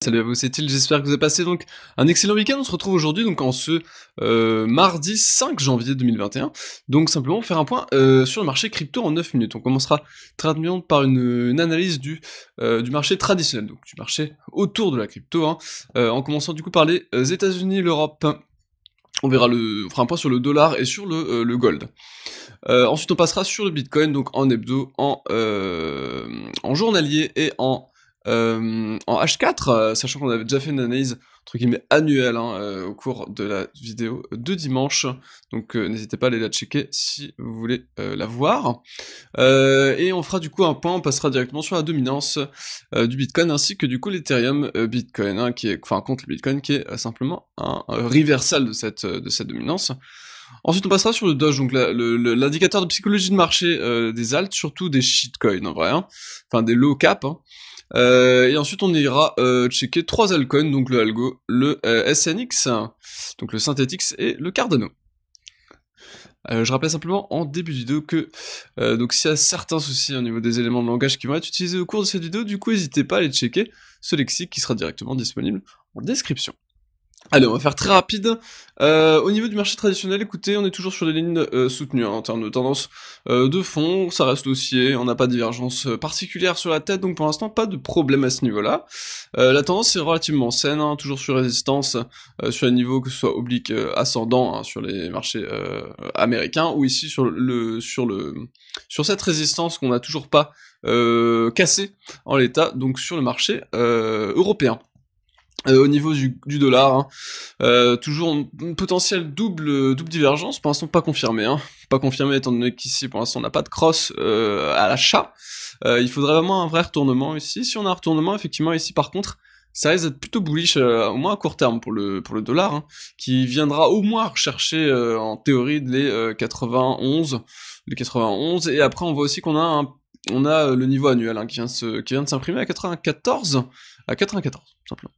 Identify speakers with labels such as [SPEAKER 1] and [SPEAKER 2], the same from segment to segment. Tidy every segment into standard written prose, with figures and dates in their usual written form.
[SPEAKER 1] Salut à vous, c'est Il, j'espère que vous avez passé donc un excellent week-end. On se retrouve aujourd'hui donc en ce mardi 5 janvier 2021. Donc simplement faire un point sur le marché crypto en 9 minutes. On commencera très rapidement par une analyse du marché traditionnel, donc du marché autour de la crypto, hein, en commençant du coup par les États-Unis, l'Europe. On fera un point sur le dollar et sur le gold. Ensuite on passera sur le Bitcoin, donc en hebdo, en journalier et en H4, sachant qu'on avait déjà fait une analyse entre guillemets annuelle au cours de la vidéo de dimanche, donc n'hésitez pas à aller la checker si vous voulez la voir. Et on fera du coup un point, on passera directement sur la dominance du Bitcoin ainsi que du coup l'Ethereum Bitcoin, contre le Bitcoin qui est simplement un reversal de cette dominance. Ensuite, on passera sur le Doge, donc l'indicateur de psychologie de marché des alts, surtout des shitcoins en vrai, hein, enfin des low cap. Hein. Et ensuite, on ira checker 3 altcoins, donc le Algo, le SNX, donc le Synthetix et le Cardano. Je rappelle simplement en début de vidéo que donc s'il y a certains soucis au niveau des éléments de langage qui vont être utilisés au cours de cette vidéo, du coup n'hésitez pas à aller checker ce lexique qui sera directement disponible en description. Allez, on va faire très rapide. Au niveau du marché traditionnel, écoutez, on est toujours sur des lignes soutenues en termes de tendance de fond, ça reste haussier, on n'a pas de divergence particulière sur la tête, donc pour l'instant pas de problème à ce niveau-là. La tendance est relativement saine, hein, toujours sur résistance, sur les niveaux que ce soit oblique, ascendant, hein, sur les marchés américains, ou ici sur cette résistance qu'on n'a toujours pas cassée en l'état, donc sur le marché européen. Au niveau du dollar, hein, toujours une potentielle double divergence, pour l'instant pas confirmé, hein. Pas confirmé étant donné qu'ici pour l'instant on n'a pas de cross à l'achat. Il faudrait vraiment un vrai retournement ici. Si on a un retournement, effectivement ici par contre, ça risque d'être plutôt bullish, au moins à court terme pour le dollar, hein, qui viendra au moins rechercher en théorie les 91, et après on voit aussi qu'on a le niveau annuel, hein, qui vient de s'imprimer à 94, simplement.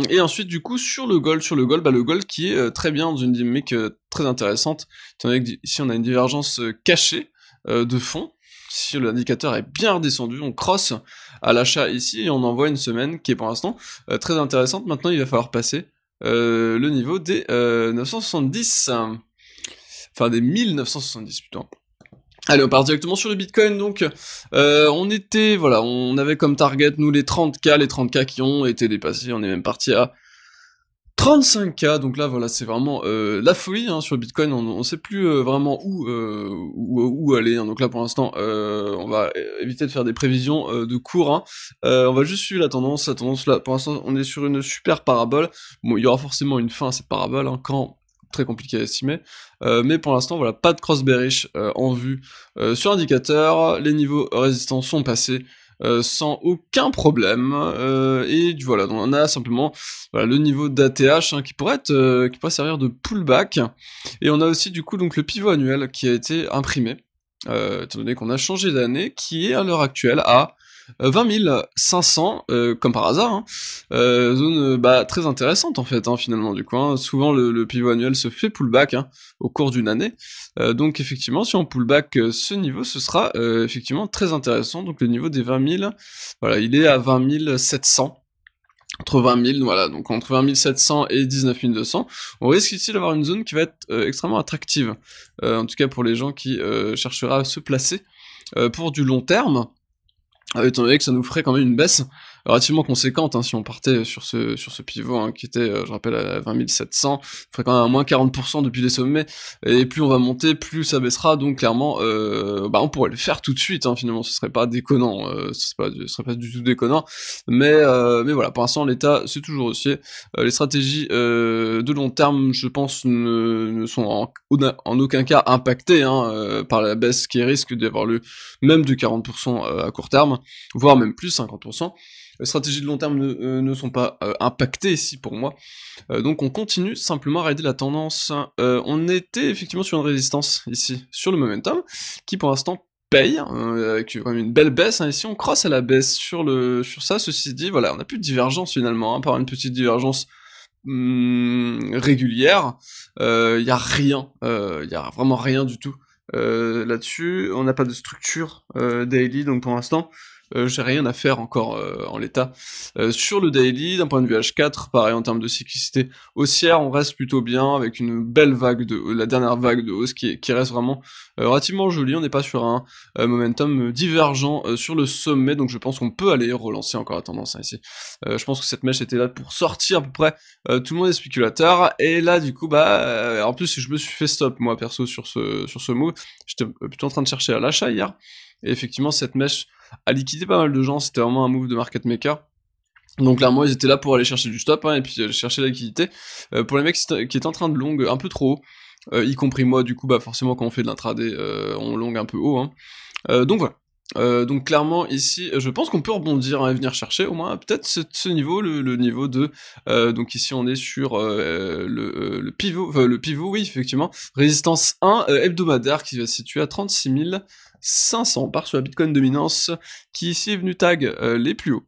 [SPEAKER 1] Et ensuite, du coup, sur le gold, le gold qui est très bien dans une dynamique très intéressante, étant donné que ici on a une divergence cachée de fond. Si l'indicateur est bien redescendu, on crosse à l'achat ici et on envoie une semaine qui est pour l'instant très intéressante. Maintenant, il va falloir passer le niveau des 970, enfin des 1970 plutôt. Allez, on part directement sur le Bitcoin, donc on avait comme target, nous, les 30K qui ont été dépassés, on est même parti à 35K, donc là, voilà, c'est vraiment la folie, hein, sur le Bitcoin, on sait plus vraiment où aller, hein, donc là, pour l'instant, on va éviter de faire des prévisions de cours, hein. On va juste suivre la tendance là, pour l'instant, on est sur une super parabole, bon, il y aura forcément une fin à cette parabole, hein, quand très compliqué à estimer, mais pour l'instant voilà, pas de cross bearish en vue sur l'indicateur, les niveaux résistance sont passés sans aucun problème, et voilà, donc on a simplement le niveau d'ATH, hein, qui pourrait servir de pullback, et on a aussi du coup donc le pivot annuel qui a été imprimé, étant donné qu'on a changé d'année, qui est à l'heure actuelle à 20 500, comme par hasard, hein. Zone très intéressante en fait, hein, finalement, du coup, hein. Souvent le pivot annuel se fait pullback, hein, au cours d'une année, donc effectivement si on pullback ce niveau, ce sera effectivement très intéressant. Donc le niveau des 20 000, voilà, il est à 20 700, entre 20 000, voilà, donc entre 20 700 et 19 200, on risque ici d'avoir une zone qui va être extrêmement attractive, en tout cas pour les gens qui cherchera à se placer pour du long terme, étant donné que ça nous ferait quand même une baisse relativement conséquente, hein, si on partait sur ce pivot, hein, qui était, je rappelle, à 20 700, ça ferait quand même à moins 40% depuis les sommets, et plus on va monter, plus ça baissera, donc clairement, on pourrait le faire tout de suite, hein, finalement, ce serait pas déconnant, ce serait pas du tout déconnant, mais voilà, pour l'instant, l'état, c'est toujours haussier, les stratégies de long terme, je pense, ne sont en aucun cas impactées, hein, par la baisse qui risque d'avoir lieu, même de 40% à court terme, voire même plus 50%. Les stratégies de long terme ne sont pas impactées ici pour moi. Donc on continue simplement à rider la tendance. On était effectivement sur une résistance ici, sur le momentum, qui pour l'instant paye, avec vraiment une belle baisse, hein. Ici on crosse à la baisse sur ça, ceci dit, voilà, on n'a plus de divergence finalement, hein, par une petite divergence régulière, y a rien, y a vraiment rien du tout là-dessus. On n'a pas de structure daily, donc pour l'instant j'ai rien à faire encore en l'état. Sur le daily, d'un point de vue H4, pareil en termes de cyclicité haussière, on reste plutôt bien avec une belle vague de la dernière vague de hausse qui reste vraiment relativement jolie. On n'est pas sur un momentum divergent sur le sommet, donc je pense qu'on peut aller relancer encore la tendance hein, ici. Je pense que cette mèche était là pour sortir à peu près tout le monde est spéculateur, et là du coup en plus je me suis fait stop moi perso sur ce move. J'étais plutôt en train de chercher à l'achat hier, et effectivement cette mèche a liquidé pas mal de gens, c'était vraiment un move de market maker. Donc clairement ils étaient là pour aller chercher du stop hein, et puis chercher la liquidité. Pour les mecs qui étaient en train de long un peu trop haut, y compris moi du coup forcément quand on fait de l'intraday on long un peu haut hein. Donc voilà. Donc clairement ici, je pense qu'on peut rebondir hein, et venir chercher au moins peut-être ce niveau, le niveau de... donc ici on est sur le pivot, oui effectivement, résistance 1 hebdomadaire qui va se situer à 36 500 par sur la Bitcoin dominance, qui ici est venu tag les plus hauts.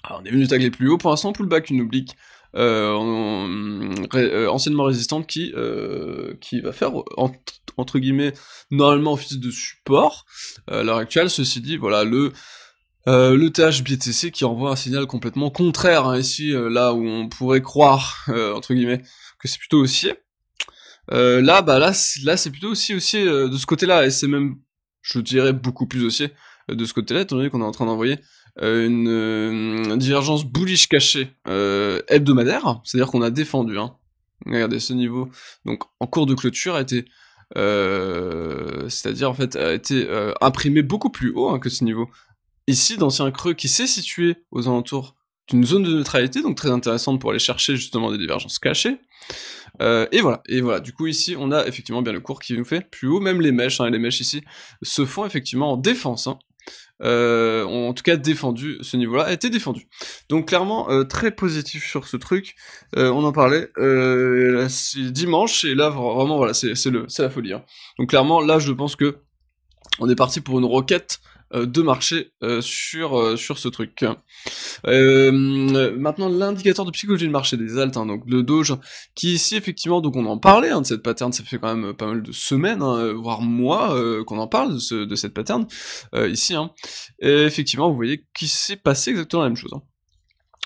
[SPEAKER 1] Alors on est venu tag les plus hauts, pour l'instant pullback une oblique anciennement résistante qui va faire entre guillemets normalement office de support à l'heure actuelle. Ceci dit, voilà le THBTC qui envoie un signal complètement contraire hein, ici, là où on pourrait croire entre guillemets que c'est plutôt haussier. Là c'est plutôt haussier de ce côté-là, et c'est même, je dirais, beaucoup plus haussier de ce côté-là, étant donné qu'on est en train d'envoyer une divergence bullish cachée hebdomadaire, c'est-à-dire qu'on a défendu, hein. Regardez ce niveau, donc en cours de clôture a été, c'est-à-dire en fait a été imprimé beaucoup plus haut hein, que ce niveau. Ici, d'ancien creux qui s'est situé aux alentours d'une zone de neutralité, donc très intéressante pour aller chercher justement des divergences cachées. Et voilà, du coup ici on a effectivement bien le cours qui nous fait plus haut, même les mèches ici se font effectivement en défense, hein. Ont en tout cas défendu ce niveau-là, a été défendu. Donc clairement très positif sur ce truc. On en parlait c'est dimanche, et là vraiment voilà, c'est la folie. Hein. Donc clairement là je pense que on est parti pour une requête de marché sur ce truc. Maintenant l'indicateur de psychologie de marché des alts, hein, donc le Doge, qui ici effectivement, donc on en parlait hein, de cette pattern, ça fait quand même pas mal de semaines, hein, voire mois qu'on en parle de cette pattern ici, hein. Et effectivement vous voyez qu'il s'est passé exactement la même chose. Hein.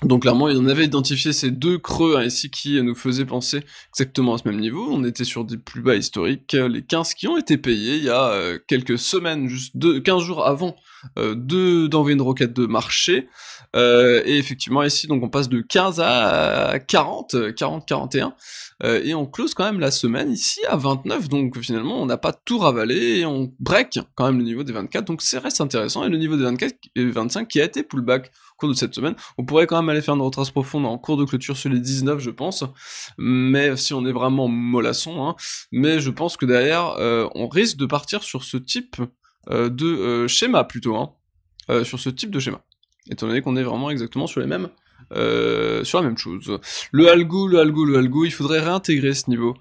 [SPEAKER 1] Donc clairement, on avait identifié ces deux creux hein, ici qui nous faisaient penser exactement à ce même niveau. On était sur des plus bas historiques, les 15 qui ont été payés il y a quelques semaines, juste 15 jours avant d'envoyer une requête de marché. Et effectivement ici, donc on passe de 15 à 41, et on close quand même la semaine ici à 29, donc finalement on n'a pas tout ravalé, et on break quand même le niveau des 24, donc ça reste intéressant, et le niveau des 24 et 25 qui a été pullback au cours de cette semaine. On pourrait quand même aller faire une retrace profonde en cours de clôture sur les 19 je pense, mais si on est vraiment mollasson, hein, mais je pense que derrière on risque de partir sur ce type de schéma plutôt, hein, sur ce type de schéma, étant donné qu'on est vraiment exactement sur les mêmes sur la même chose. Le algo, il faudrait réintégrer ce niveau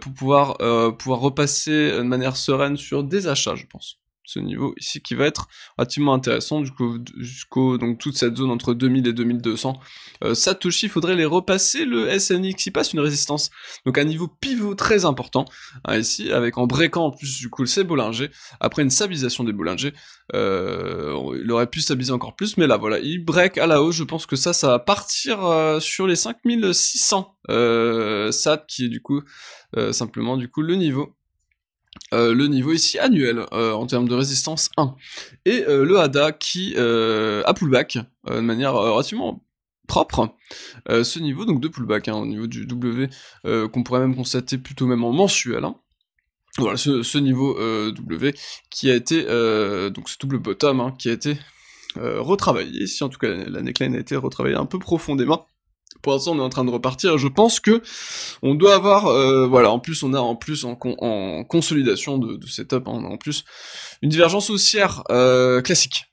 [SPEAKER 1] pour pouvoir repasser de manière sereine sur des achats, je pense. Ce niveau ici qui va être relativement intéressant jusqu'au donc toute cette zone entre 2000 et 2200 Satoshi, il faudrait les repasser. Le SNX il passe une résistance, donc un niveau pivot très important hein, ici, avec en breakant en plus du coup ces Bollinger, après une stabilisation des Bollinger, il aurait pu stabiliser encore plus, mais là voilà, il break à la hausse. Je pense que ça va partir sur les 5600 SAT, qui est du coup simplement du coup le niveau ici annuel en termes de résistance 1, et le ADA qui a pullback de manière relativement propre, ce niveau donc de pullback hein, au niveau du W qu'on pourrait même constater plutôt même en mensuel, hein. Voilà ce niveau W qui a été donc ce double bottom hein, qui a été retravaillé ici, en tout cas la neckline a été retravaillée un peu profondément. Pour l'instant, on est en train de repartir. Je pense que on doit avoir, voilà, en plus, on a en consolidation de setup, hein, on a en plus une divergence haussière classique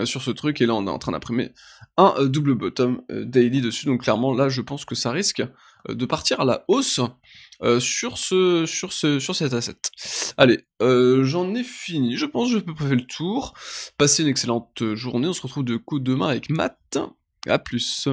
[SPEAKER 1] sur ce truc, et là, on est en train d'imprimer un double bottom daily dessus. Donc clairement, là, je pense que ça risque de partir à la hausse sur cet asset. Allez, j'en ai fini. Je pense que je peux faire le tour. Passez une excellente journée. On se retrouve de coup demain avec Matt. À plus.